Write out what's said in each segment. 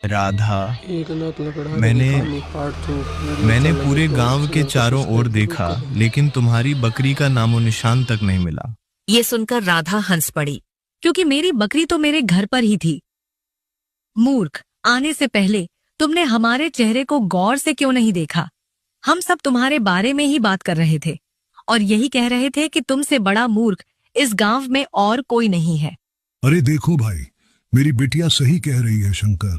राधा, एक नाथ लकड़हारे मैंने निकामी पाठ थू मेरी मैंने अचानक पूरे तो गांव के समय चारों कोशिश ओर करके देखा, रुकता है। लेकिन तुम्हारी बकरी का नामो निशान तक नहीं मिला। ये सुनकर राधा हंस पड़ी, क्योंकि मेरी बकरी तो मेरे घर पर ही थी। मूर्ख, आने से पहले तुमने हमारे चेहरे को गौर से क्यों नहीं देखा? हम सब तुम्हारे बारे में ही बात कर रहे थे और यही कह रहे थे कि तुमसे बड़ा मूर्ख इस गांव में और कोई नहीं है। अरे देखो भाई, मेरी बिटिया सही कह रही है शंकर।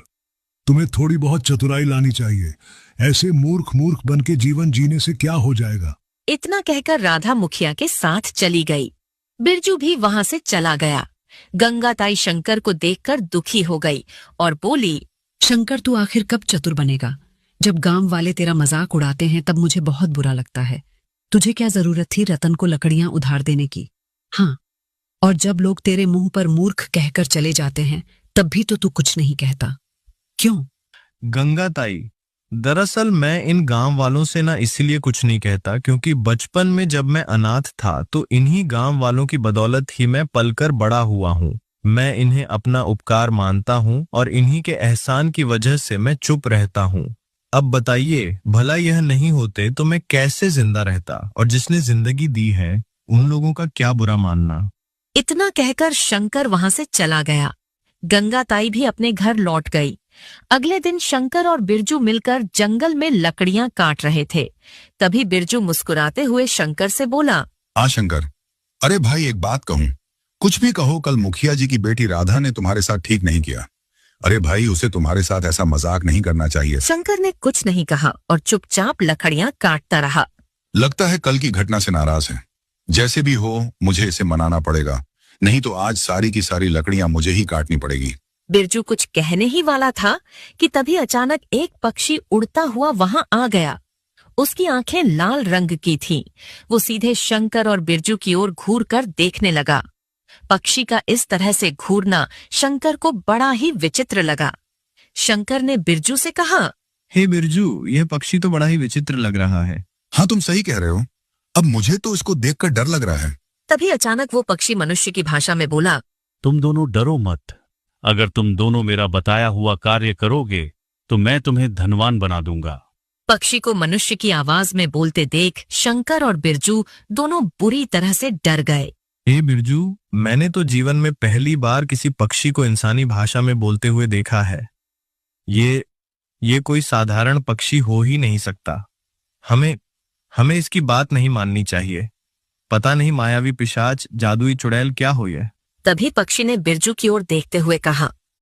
तुम्हें थोड़ी बहुत चतुराई लानी चाहिए। ऐसे मूर्ख मूर्ख बन के जीवन जीने से क्या हो जाएगा। इतना कहकर राधा मुखिया के साथ चली गई। बिरजू भी वहां से चला गया। गंगाताई शंकर को देखकर दुखी हो गई और बोली, शंकर, तू आखिर कब चतुर बनेगा? जब गांव वाले तेरा मजाक उड़ाते हैं तब मुझे बहुत बुरा लगता है। तुझे क्या जरूरत थी रतन को लकड़ियां उधार देने की? हाँ, और जब लोग तेरे मुंह पर मूर्ख कहकर चले जाते हैं तब भी तो तू कुछ नहीं कहता, क्यों? गंगाताई, दरअसल मैं इन गांव वालों से ना इसलिए कुछ नहीं कहता क्योंकि बचपन में जब मैं अनाथ था तो इन्हीं गांव वालों की बदौलत ही मैं पलकर बड़ा हुआ हूँ। मैं इन्हें अपना उपकार मानता हूँ और इन्हीं के एहसान की वजह से मैं चुप रहता हूँ। अब बताइए, भला यह नहीं होते तो मैं कैसे जिंदा रहता, और जिसने जिंदगी दी है उन लोगों का क्या बुरा मानना। इतना कहकर शंकर वहां से चला गया। गंगाताई भी अपने घर लौट गई। अगले दिन शंकर और बिरजू मिलकर जंगल में लकड़ियां काट रहे थे। तभी बिरजू मुस्कुराते हुए शंकर से बोला, हाँ शंकर, अरे भाई एक बात कहूं, कुछ भी कहो, कल मुखिया जी की बेटी राधा ने तुम्हारे साथ ठीक नहीं किया। अरे भाई, उसे तुम्हारे साथ ऐसा मजाक नहीं करना चाहिए। शंकर ने कुछ नहीं कहा और चुपचाप लकड़ियां काटता रहा। लगता है कल की घटना से नाराज है। जैसे भी हो मुझे इसे मनाना पड़ेगा, नहीं तो आज सारी की सारी लकड़ियां मुझे ही काटनी पड़ेगी। बिरजू कुछ कहने ही वाला था कि तभी अचानक एक पक्षी उड़ता हुआ वहां आ गया। उसकी आंखें लाल रंग की थीं। वो सीधे शंकर और बिरजू की ओर घूर कर देखने लगा। पक्षी का इस तरह से घूरना शंकर को बड़ा ही विचित्र लगा। शंकर ने बिरजू से कहा, हे बिरजू, यह पक्षी तो बड़ा ही विचित्र लग रहा है। हाँ, तुम सही कह रहे हो। अब मुझे तो इसको देखकर डर लग रहा है। तभी अचानक वो पक्षी मनुष्य की भाषा में बोला, तुम दोनों डरो मत। अगर तुम दोनों मेरा बताया हुआ कार्य करोगे तो मैं तुम्हें धनवान बना दूंगा। पक्षी को मनुष्य की आवाज में बोलते देख शंकर और बिरजू दोनों बुरी तरह से डर गए। हे बिरजू, मैंने तो जीवन में पहली बार किसी पक्षी को इंसानी भाषा में बोलते हुए देखा है। ये कोई साधारण पक्षी हो ही नहीं सकता। हमें इसकी बात नहीं माननी चाहिए। पता नहीं मायावी पिशाच, जादुई चुड़ैल क्या हो ये। तभी पक्षी ने बिरजू की ओर देखते हुए कहा,